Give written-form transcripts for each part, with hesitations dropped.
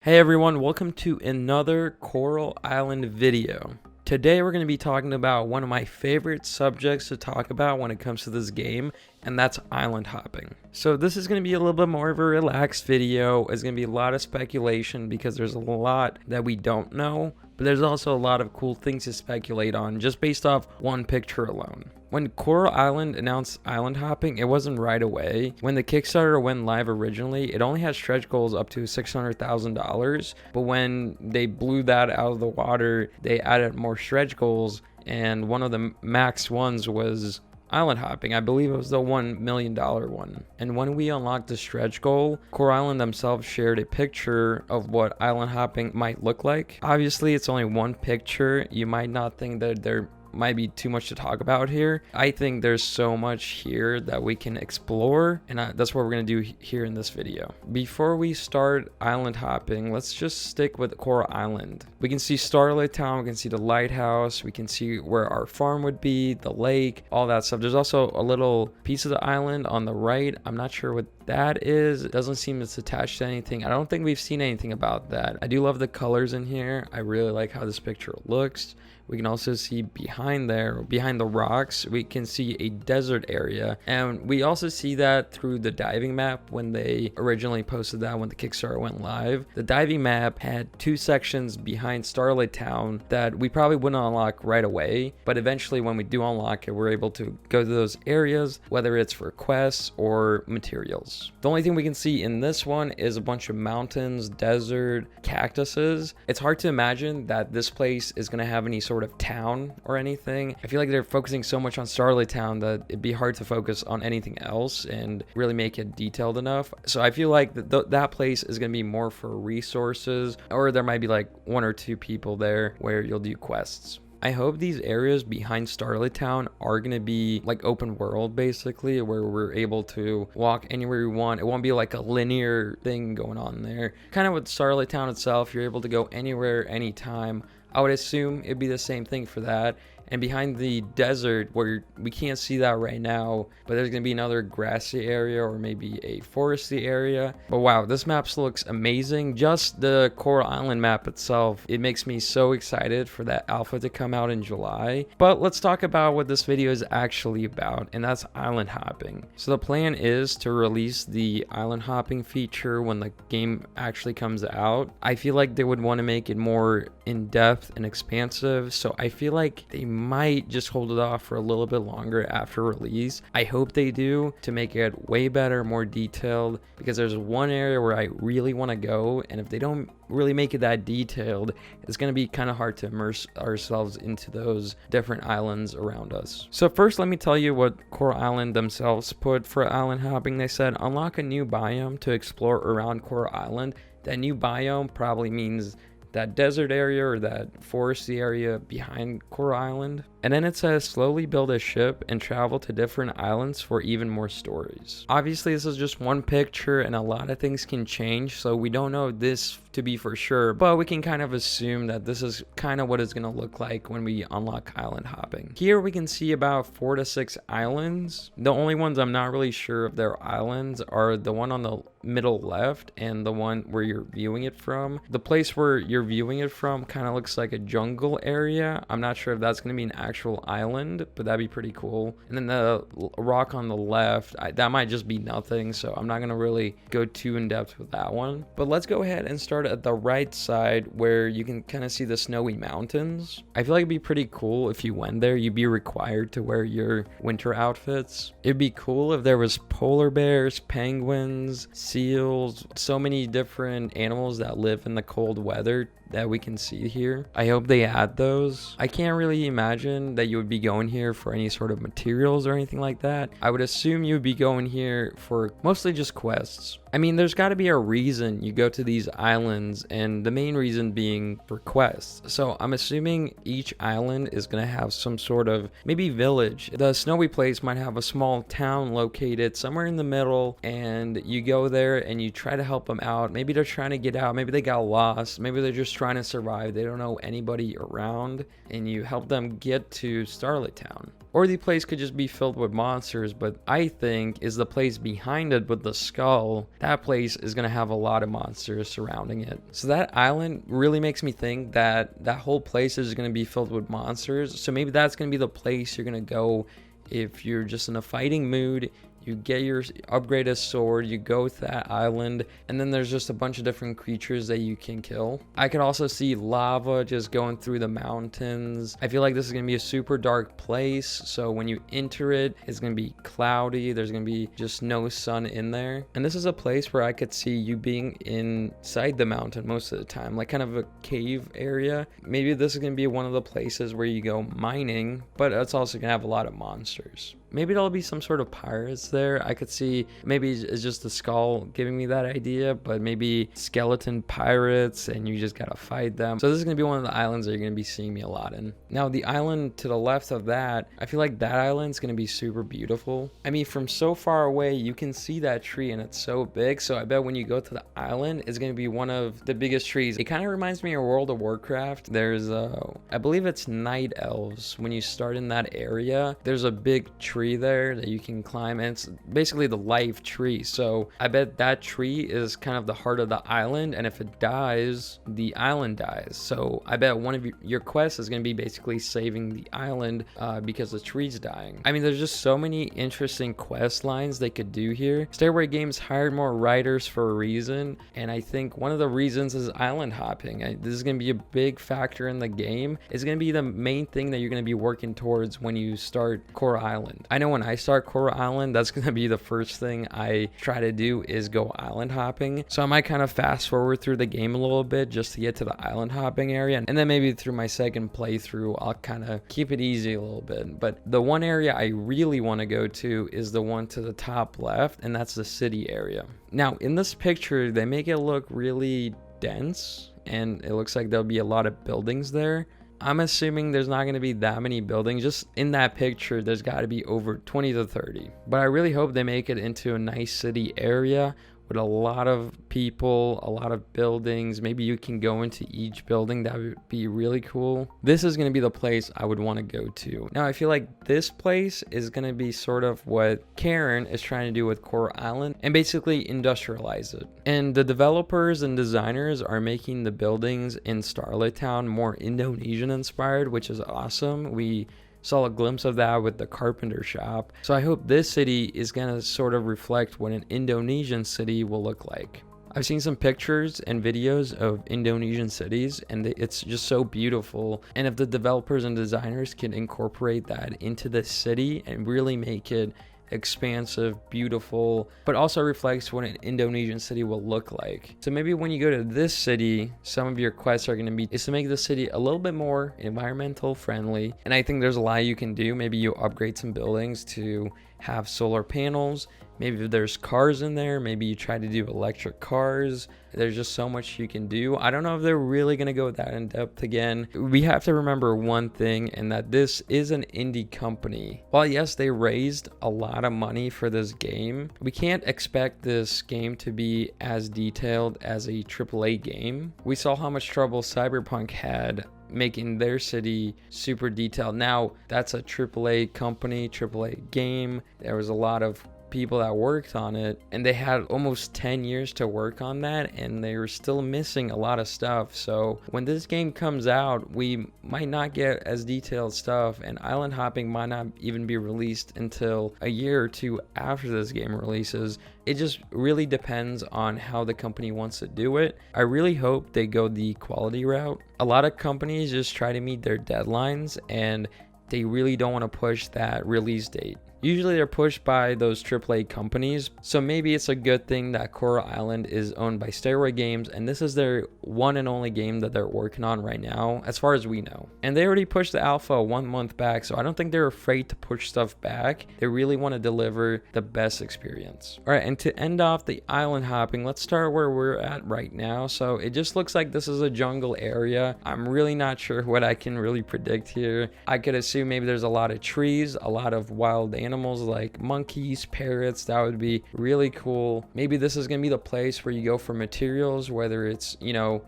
Hey everyone, welcome to another Coral Island video. Today we're going to be talking about one of my favorite subjects to talk about when it comes to this game, and that's island hopping. So this is going to be a little bit more of a relaxed video. It's going to be a lot of speculation because there's a lot that we don't know, but there's also a lot of cool things to speculate on just based off one picture alone. When Coral Island announced island hopping, it wasn't right away. When the Kickstarter went live originally, it only had stretch goals up to $600,000, but when they blew that out of the water, they added more stretch goals, and one of the max ones was island hopping. I believe it was the $1 million one. And when we unlocked the stretch goal, Coral Island themselves shared a picture of what island hopping might look like. Obviously, it's only one picture. You might not think that there might be too much to talk about here. I think there's so much here that we can explore, and that's what we're going to do here in this video. Before we start island hopping, let's just stick with Coral Island. We can see Starlight Town, we can see the lighthouse, we can see where our farm would be, the lake, all that stuff. There's also a little piece of the island on the right. I'm not sure what that is. It doesn't seem it's attached to anything. I don't think we've seen anything about that. I do love the colors in here. I really like how this picture looks. We can also see behind there, behind the rocks, we can see a desert area. And we also see that through the diving map when they originally posted that when the Kickstarter went live. The diving map had two sections behind Starlight Town that we probably wouldn't unlock right away. But eventually when we do unlock it, we're able to go to those areas, whether it's for quests or materials. The only thing we can see in this one is a bunch of mountains, desert, cactuses. It's hard to imagine that this place is going to have any sort of town or anything. I feel like they're focusing so much on Starlight Town that it'd be hard to focus on anything else and really make it detailed enough. So I feel like that place is going to be more for resources, or there might be like one or two people there where you'll do quests. I hope these areas behind Starlight Town are going to be like open world, basically, where we're able to walk anywhere we want. It won't be like a linear thing going on there. Kind of with Starlight Town itself, you're able to go anywhere, anytime. I would assume it'd be the same thing for that. And behind the desert, where we can't see that right now, but there's going to be another grassy area or maybe a foresty area. But wow, this map looks amazing. Just the Coral Island map itself, it makes me so excited for that alpha to come out in July. But let's talk about what this video is actually about, and that's island hopping. So the plan is to release the island hopping feature when the game actually comes out. I feel like they would want to make it more in-depth and expansive, so I feel like they might just hold it off for a little bit longer after release. I hope they do, to make it way better, more detailed, because there's one area where I really want to go, and if they don't really make it that detailed, it's going to be kind of hard to immerse ourselves into those different islands around us. So first, let me tell you what Coral Island themselves put for island hopping. They said unlock a new biome to explore around Coral Island. That new biome probably means that desert area or that foresty area behind Coral Island. And then it says slowly build a ship and travel to different islands for even more stories. Obviously, this is just one picture and a lot of things can change, so we don't know this to be for sure, but we can kind of assume that this is kind of what it's going to look like when we unlock island hopping. Here we can see about 4 to 6 islands. The only ones I'm not really sure if they're islands are the one on the middle left and the one where you're viewing it from. The place where you're viewing it from kind of looks like a jungle area. I'm not sure if that's going to be an actual island, but that'd be pretty cool. And then the rock on the left, that might just be nothing, so I'm not going to really go too in depth with that one. But let's go ahead and start at the right side where you can kind of see the snowy mountains. I feel like it'd be pretty cool if you went there. You'd be required to wear your winter outfits. It'd be cool if there was polar bears, penguins, seals, so many different animals that live in the cold weather that we can see here. I hope they add those. I can't really imagine that you would be going here for any sort of materials or anything like that. I would assume you would be going here for mostly just quests. I mean, there's got to be a reason you go to these islands, and the main reason being for quests. So I'm assuming each island is going to have some sort of maybe village. The snowy place might have a small town located somewhere in the middle, and you go there and you try to help them out. Maybe they're trying to get out, maybe they got lost, maybe they're just trying to survive, they don't know anybody around, and you help them get it to Starlit Town. Or the place could just be filled with monsters, but I think is the place behind it with the skull, that place is going to have a lot of monsters surrounding it. So that island really makes me think that that whole place is going to be filled with monsters. So maybe that's going to be the place you're going to go if you're just in a fighting mood. You get your upgraded sword, you go to that island, and then there's just a bunch of different creatures that you can kill. I could also see lava just going through the mountains. I feel like this is going to be a super dark place, so when you enter it, it's going to be cloudy. There's going to be just no sun in there. And this is a place where I could see you being inside the mountain most of the time, like kind of a cave area. Maybe this is going to be one of the places where you go mining, but it's also going to have a lot of monsters. Maybe there'll be some sort of pirates there. I could see maybe it's just the skull giving me that idea, but maybe skeleton pirates and you just gotta fight them. So this is gonna be one of the islands that you're gonna be seeing me a lot in. Now the island to the left of that, I feel like that island's gonna be super beautiful. I mean, from so far away, you can see that tree and it's so big. So I bet when you go to the island, it's gonna be one of the biggest trees. It kind of reminds me of World of Warcraft. There's I believe it's night elves. When you start in that area, there's a big tree there that you can climb, and it's basically the life tree. So I bet that tree is kind of the heart of the island, and if it dies, the island dies. So I bet one of your quests is going to be basically saving the island because the tree's dying. I mean, there's just so many interesting quest lines they could do here. Stairway Games hired more writers for a reason, and I think one of the reasons is island hopping. This is going to be a big factor in the game. It's going to be the main thing that you're going to be working towards when you start Coral Island. I know when I start Coral Island, that's going to be the first thing I try to do is go island hopping. So I might kind of fast forward through the game a little bit just to get to the island hopping area. And then maybe through my second playthrough, I'll kind of keep it easy a little bit. But the one area I really want to go to is the one to the top left, and that's the city area. Now, in this picture, they make it look really dense, and it looks like there'll be a lot of buildings there. I'm assuming there's not going to be that many buildings. Just in that picture, there's got to be over 20 to 30. But I really hope they make it into a nice city area with a lot of people, a lot of buildings. Maybe you can go into each building. That would be really cool. This is going to be the place I would want to go to. Now, I feel like this place is going to be sort of what Karen is trying to do with Coral Island and basically industrialize it. And the developers and designers are making the buildings in Starlit Town more Indonesian inspired, which is awesome. We saw a glimpse of that with the carpenter shop. So I hope this city is going to sort of reflect what an Indonesian city will look like. I've seen some pictures and videos of Indonesian cities, and it's just so beautiful. And if the developers and designers can incorporate that into the city and really make it expansive, beautiful, but also reflects what an Indonesian city will look like. So maybe when you go to this city, some of your quests are going to be is to make the city a little bit more environmental friendly. And I think there's a lot you can do. Maybe you upgrade some buildings to have solar panels. Maybe if there's cars in there, maybe you try to do electric cars. There's just so much you can do. I don't know if they're really going to go that in depth again. We have to remember one thing, and that this is an indie company. While yes, they raised a lot of money for this game, we can't expect this game to be as detailed as a AAA game. We saw how much trouble Cyberpunk had making their city super detailed. Now, that's a AAA company, AAA game. There was a lot of people that worked on it, and they had almost 10 years to work on that, and they were still missing a lot of stuff. So when this game comes out, we might not get as detailed stuff, and island hopping might not even be released until a year or two after this game releases. It just really depends on how the company wants to do it. I really hope they go the quality route. A lot of companies just try to meet their deadlines, and they really don't want to push that release date. Usually they're pushed by those AAA companies, so maybe it's a good thing that Coral Island is owned by Stairway Games, and this is their one and only game that they're working on right now, as far as we know. And they already pushed the alpha 1 month back, so I don't think they're afraid to push stuff back. They really want to deliver the best experience. Alright, and to end off the island hopping, let's start where we're at right now. So it just looks like this is a jungle area. I'm really not sure what I can really predict here. I could assume maybe there's a lot of trees, a lot of wild animals like monkeys, parrots. That would be really cool. Maybe this is gonna be the place where you go for materials, whether it's,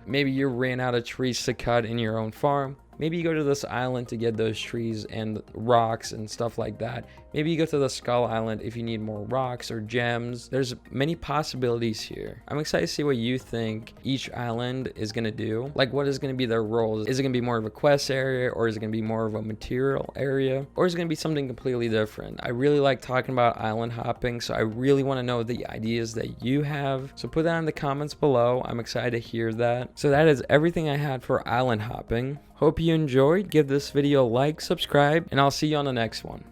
maybe you ran out of trees to cut in your own farm. maybe you go to this island to get those trees and rocks and stuff like that. Maybe you go to the Skull Island if you need more rocks or gems. There's many possibilities here. I'm excited to see what you think each island is going to do. Like, what is going to be their role? Is it going to be more of a quest area, or is it going to be more of a material area, or is it going to be something completely different? I really like talking about island hopping, so I really want to know the ideas that you have. So put that in the comments below. I'm excited to hear that. So that is everything I had for island hopping. Hope you enjoyed. Give this video a like, subscribe, and I'll see you on the next one.